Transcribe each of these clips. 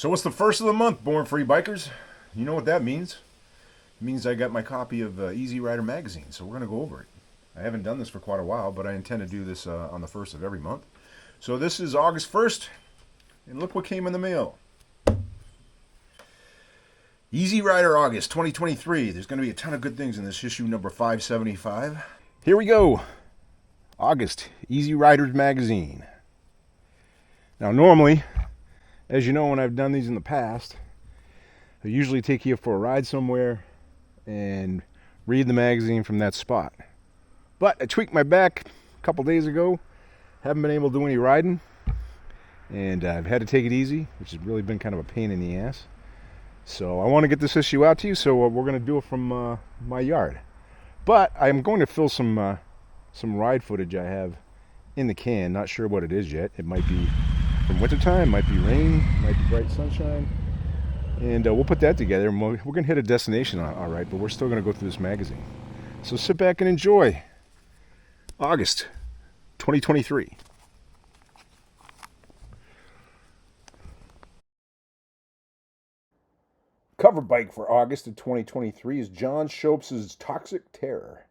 So it's the first of the month, Born Free Bikers. You know what that means? It means I got my copy of EZrider magazine, so we're going to go over it. I haven't done this for quite a while, but I intend to do this on the first of every month. So this is August 1st, and look what came in the mail. EZrider August 2023. There's going to be a ton of good things in this issue number 575. Here we go. August, EZrider's magazine. Now normally, as you know, when I've done these in the past, I usually take you for a ride somewhere and read the magazine from that spot. But I tweaked my back a couple days ago. Haven't been able to do any riding, and I've had to take it easy, which has really been kind of a pain in the ass. So I want to get this issue out to you, so we're going to do it from my yard. But I'm going to fill some ride footage I have in the can. Not sure what it is yet. It might be from wintertime, might be rain, might be bright sunshine. And we'll put that together, and we're going to hit a destination all right, but we're still going to go through this magazine. So sit back and enjoy. August 2023. Cover bike for August of 2023 is John Shopes' Toxic Terror.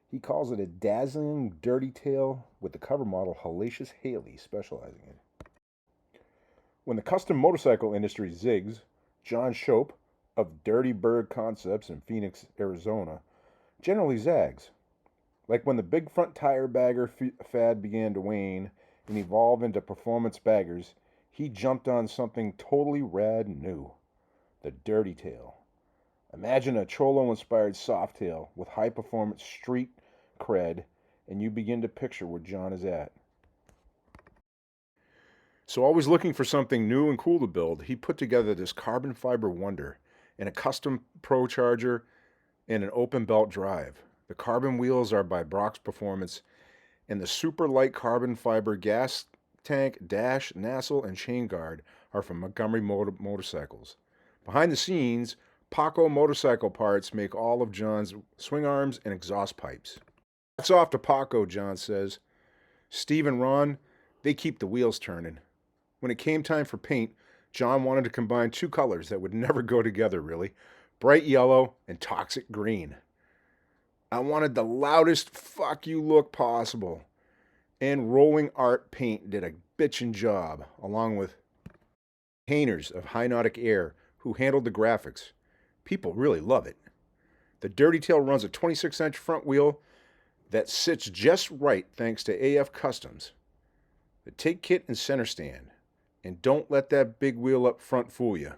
He calls it a dazzling dirty tail with the cover model Hellacious Haley specializing in it. When the custom motorcycle industry zigs, John Shope of Dirty Bird Concepts in Phoenix, Arizona, generally zags. Like when the big front tire bagger fad began to wane and evolve into performance baggers, he jumped on something totally rad and new. The Dirty Tail. Imagine a Cholo-inspired softail with high-performance street cred, and you begin to picture where John is at. So always looking for something new and cool to build, he put together this carbon fiber wonder and a custom Pro Charger and an open belt drive. The carbon wheels are by Brock's Performance, and the super light carbon fiber gas tank, dash, nacelle, and chain guard are from Montgomery Motorcycles. Behind the scenes, Paco Motorcycle Parts make all of John's swing arms and exhaust pipes. Hats off to Paco, John says. Steve and Ron, they keep the wheels turning. When it came time for paint, John wanted to combine two colors that would never go together, really. Bright yellow and toxic green. I wanted the loudest fuck you look possible. And Rolling Art Paint did a bitchin' job, along with painters of High Nautic Air who handled the graphics. People really love it. The Dirty Tail runs a 26-inch front wheel that sits just right thanks to AF Customs. The take kit and center stand. And don't let that big wheel up front fool you.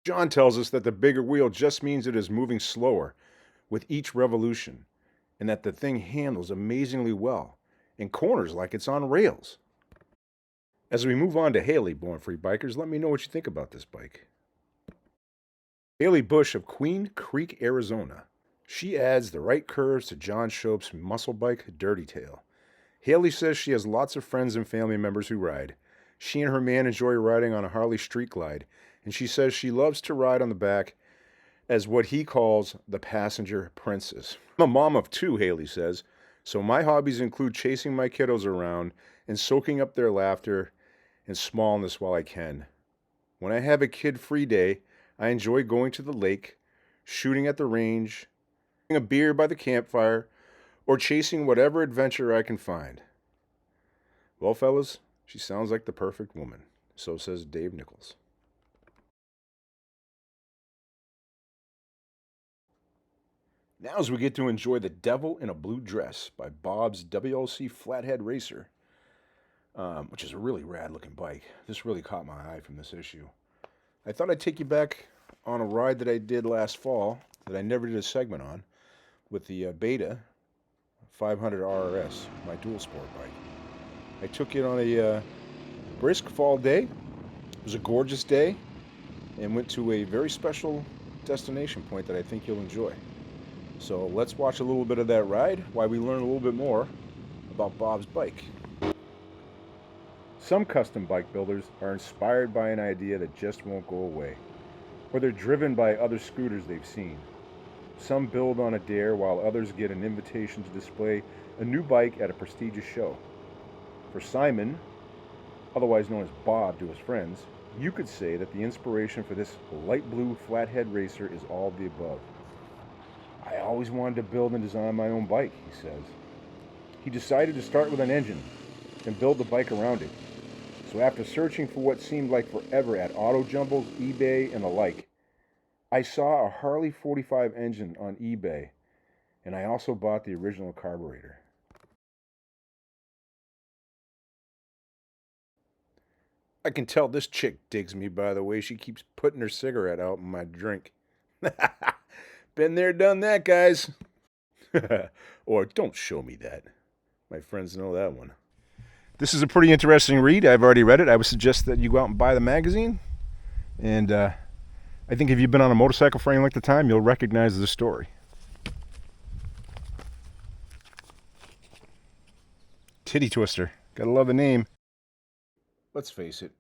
John tells us that the bigger wheel just means it is moving slower with each revolution, and that the thing handles amazingly well, in corners like it's on rails. As we move on to Haley, Born Free Bikers, let me know what you think about this bike. Haley Bush of Queen Creek, Arizona. She adds the right curves to John Shope's muscle bike, Dirty Tail. Haley says she has lots of friends and family members who ride. She and her man enjoy riding on a Harley Street Glide, and she says she loves to ride on the back as what he calls the passenger princess. I'm a mom of two, Haley says, so my hobbies include chasing my kiddos around and soaking up their laughter and smallness while I can. When I have a kid-free day, I enjoy going to the lake, shooting at the range, having a beer by the campfire, or chasing whatever adventure I can find. Well, fellas, she sounds like the perfect woman. So says Dave Nichols. Now as we get to enjoy The Devil in a Blue Dress by Bob's WLC Flathead Racer, which is a really rad looking bike. This really caught my eye from this issue. I thought I'd take you back on a ride that I did last fall that I never did a segment on with the Beta 500 RRS, my dual sport bike. I took it on a brisk fall day. It was a gorgeous day and went to a very special destination point that I think you'll enjoy. So let's watch a little bit of that ride while we learn a little bit more about Bob's bike. Some custom bike builders are inspired by an idea that just won't go away, or they're driven by other scooters they've seen. Some build on a dare while others get an invitation to display a new bike at a prestigious show. For Simon, otherwise known as Bob to his friends, You could say that the inspiration for this light blue Flathead racer is all of the above. I always wanted to build and design my own bike, he says. He decided to start with an engine and build the bike around it. So after searching for what seemed like forever at auto jumbles, eBay, and the like, I saw a Harley 45 engine on eBay, and I also bought the original carburetor. I can tell this chick digs me by the way she keeps putting her cigarette out in my drink. Been there, done that, guys. Or don't show me that. My friends know that one. This is a pretty interesting read. I've already read it. I would suggest that you go out and buy the magazine. And I think if you've been on a motorcycle for any length of time, you'll recognize the story. Titty Twister. Gotta love the name. Let's face it.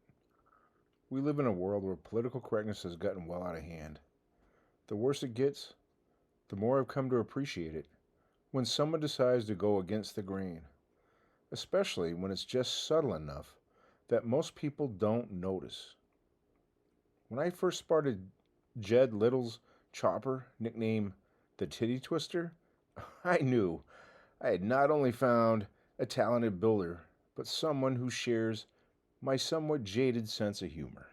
We live in a world where political correctness has gotten well out of hand. The worse it gets, the more I've come to appreciate it when someone decides to go against the grain, especially when it's just subtle enough that most people don't notice. When I first spotted Jed Little's chopper, nicknamed the Titty Twister, I knew I had not only found a talented builder, but someone who shares my somewhat jaded sense of humor.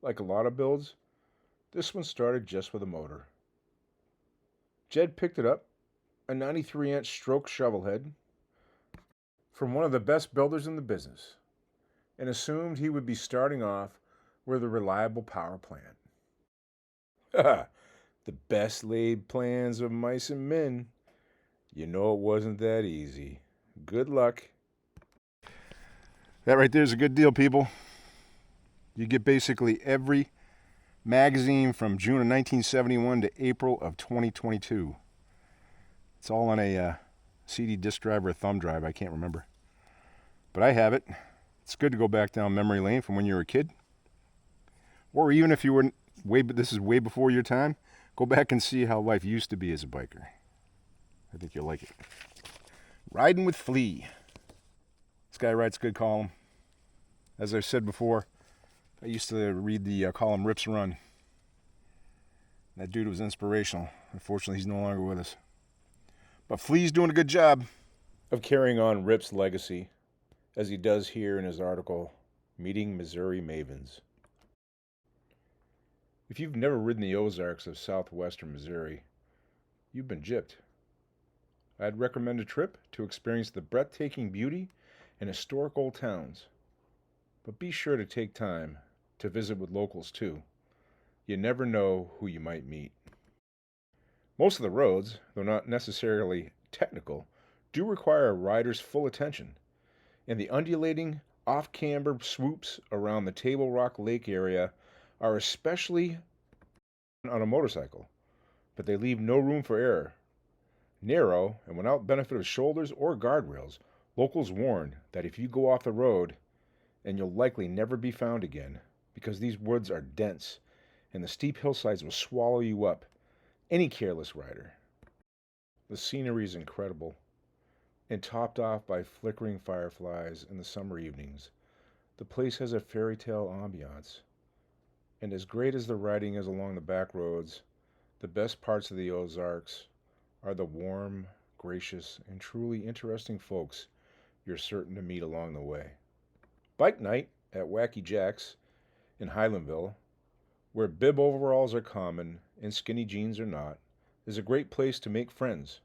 Like a lot of builds, this one started just with a motor. Jed picked it up, a 93-inch stroke shovelhead, from one of the best builders in the business, and assumed he would be starting off with a reliable power plant. The best laid plans of mice and men. You know it wasn't that easy. Good luck. That right there is a good deal, people. You get basically every magazine from June of 1971 to April of 2022. It's all on a CD disc drive or a thumb drive. I can't remember. But I have it. It's good to go back down memory lane from when you were a kid. Or even if you were this is way before your time, go back and see how life used to be as a biker. I think you'll like it. Riding with Flea. This guy writes a good column. As I've said before, I used to read the column Rip's Run. That dude was inspirational. Unfortunately, he's no longer with us. But Flea's doing a good job of carrying on Rip's legacy, as he does here in his article, Meeting Missouri Mavens. If you've never ridden the Ozarks of southwestern Missouri, you've been gypped. I'd recommend a trip to experience the breathtaking beauty and historic old towns. But be sure to take time to visit with locals too. You never know who you might meet. Most of the roads, though not necessarily technical, do require a rider's full attention, and the undulating off-camber swoops around the Table Rock Lake area are especially on a motorcycle, but they leave no room for error. Narrow and without benefit of shoulders or guardrails, locals warn that if you go off the road, and you'll likely never be found again, because these woods are dense and the steep hillsides will swallow you up, any careless rider. The scenery is incredible, and topped off by flickering fireflies in the summer evenings, the place has a fairy tale ambiance. And as great as the riding is along the back roads, the best parts of the Ozarks are the warm, gracious, and truly interesting folks you're certain to meet along the way. Bike night at Wacky Jack's in Highlandville, where bib overalls are common and skinny jeans are not, is a great place to make friends.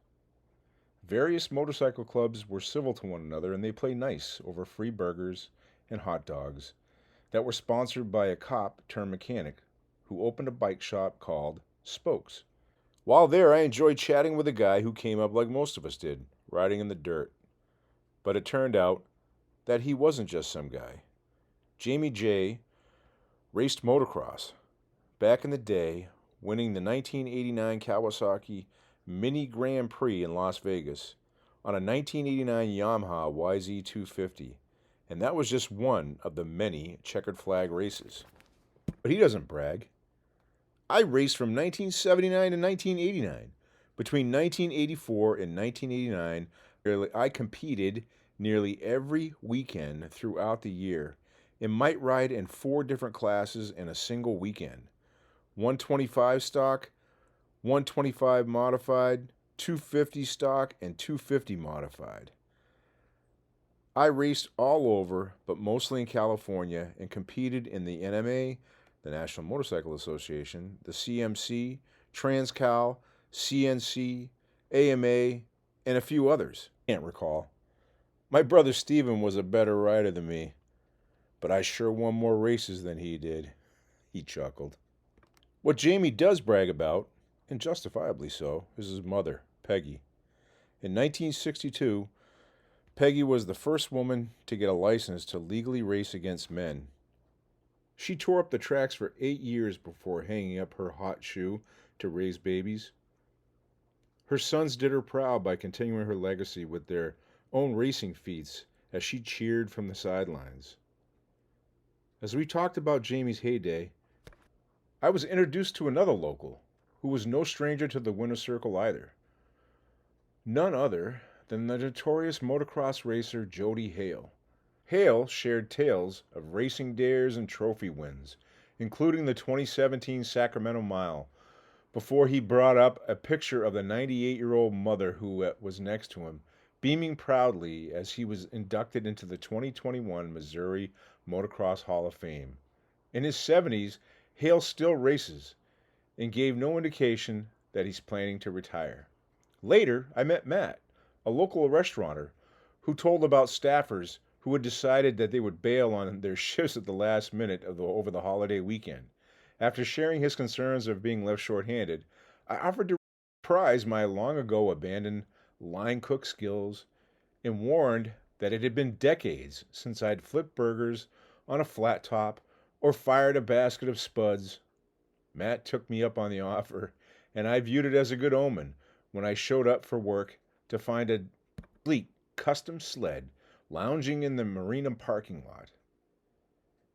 Various motorcycle clubs were civil to one another, and they play nice over free burgers and hot dogs that were sponsored by a cop turned mechanic who opened a bike shop called Spokes. While there, I enjoyed chatting with a guy who came up like most of us did, riding in the dirt. But it turned out that he wasn't just some guy. Jamie J. raced motocross back in the day, winning the 1989 Kawasaki Mini Grand Prix in Las Vegas on a 1989 Yamaha YZ250, and that was just one of the many checkered flag races. But he doesn't brag. I raced from 1979 to 1989. Between 1984 and 1989, I competed nearly every weekend throughout the year, and might ride in 4 different classes in a single weekend. 125 stock, 125 modified, 250 stock, and 250 modified. I raced all over, but mostly in California, and competed in the NMA, the National Motorcycle Association, the CMC, Transcal, CNC, AMA, and a few others. Can't recall. My brother Steven was a better rider than me, but I sure won more races than he did. He chuckled. What Jamie does brag about, and justifiably so, is his mother, Peggy. In 1962, Peggy was the first woman to get a license to legally race against men. She tore up the tracks for 8 years before hanging up her hot shoe to raise babies. Her sons did her proud by continuing her legacy with their own racing feats as she cheered from the sidelines. As we talked about Jamie's heyday, I was introduced to another local who was no stranger to the winner's circle either. None other than the notorious motocross racer Jody Hale. Hale shared tales of racing dares and trophy wins, including the 2017 Sacramento Mile, before he brought up a picture of the 98-year-old mother who was next to him, beaming proudly as he was inducted into the 2021 Missouri Motocross Hall of Fame. In his 70s, Hale still races and gave no indication that he's planning to retire. Later, I met Matt, a local restaurateur, who told about staffers who had decided that they would bail on their shifts at the last minute over the holiday weekend. After sharing his concerns of being left short-handed, I offered to reprise my long-ago abandoned line cook skills and warned that it had been decades since I'd flipped burgers on a flat top or fired a basket of spuds. Matt took me up on the offer, and I viewed it as a good omen when I showed up for work to find a sleek custom sled lounging in the marina parking lot.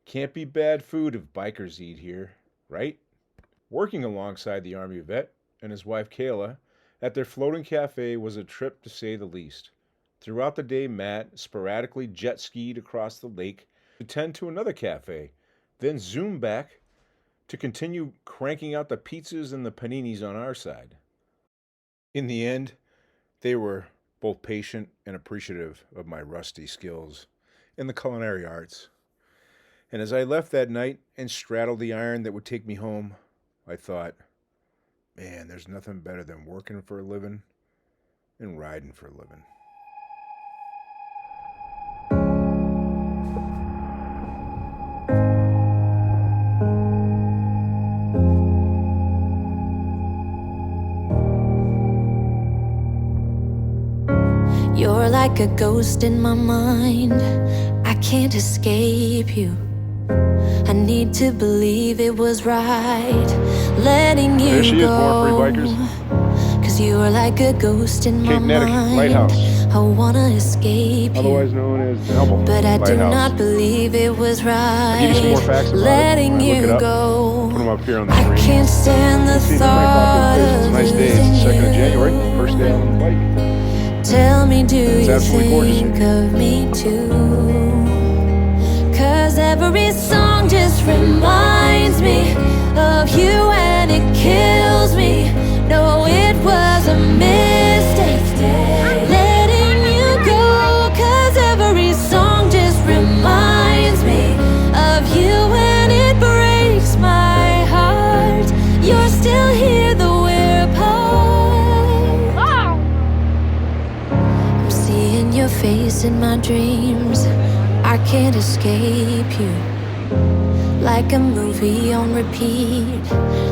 Can't be bad food if bikers eat here, right? Working alongside the Army vet and his wife Kayla at their floating cafe was a trip to say the least. Throughout the day, Matt sporadically jet skied across the lake to tend to another cafe, then zoomed back to continue cranking out the pizzas and the paninis on our side. In the end, they were both patient and appreciative of my rusty skills in the culinary arts. And as I left that night and straddled the iron that would take me home, I thought, man, there's nothing better than working for a living and riding for a living. You're like a ghost in my mind. I can't escape you. I need to believe it was right letting you There she go. is, more free bikers. Cause you are like a ghost in my Cape Nettic mind. Lighthouse, I wanna escape otherwise you, known as Nubble but I do Lighthouse. not believe it was right I'll give you some more facts about letting it. you Look it up. go. Put them up here on the I screen. can't stand the See, thought it's a of nice day. losing It's the 2nd of you. January, first day on the bike. Tell me, do It's you absolutely gorgeous think here. of me too? Cause every song just reminds me of you and it kills me. No, it was a mistake letting you go. Cause every song just reminds me of you and it breaks my heart. You're still here though we're apart. I'm seeing your face in my dreams. I can't escape you. Like a movie on repeat,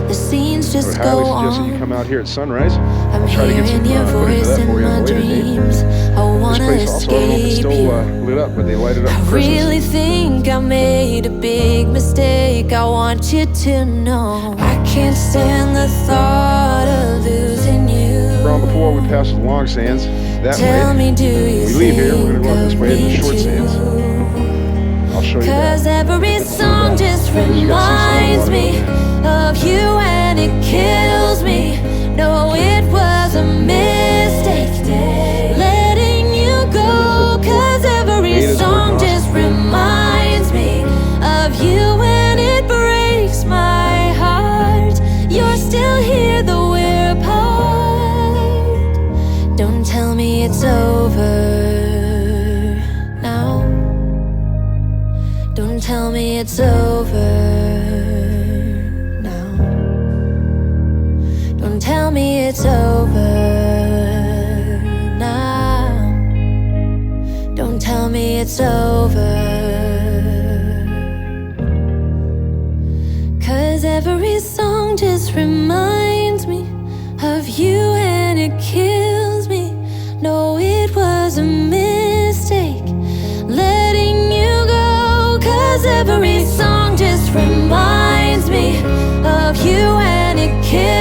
the scenes just I would go highly suggest that you on. come out here at sunrise. I'm I'll try to get hearing some your footage of voice that for in you at my a later date. dreams. I This wanna place also, I don't know if it's escape still you. lit up, but they light it up I for Christmas. really think I made a big mistake. I want you to know I can't stand the thought of losing you. Around the floor, we pass the long sands that Tell way. me, do you We leave here, we're gonna go up this think way to the of short me sands. too? I'll show you Cause that. every song just You got reminds sea salt me water of you and it kills me. No, it was a mistake letting you go. Cause every Beta's song working just awesome. reminds me tell me it's over now. Don't tell me it's over. 'Cause every song just reminds me of you and it kills me. No, it was a mistake letting you go. 'Cause every song just reminds me of you and it kills me.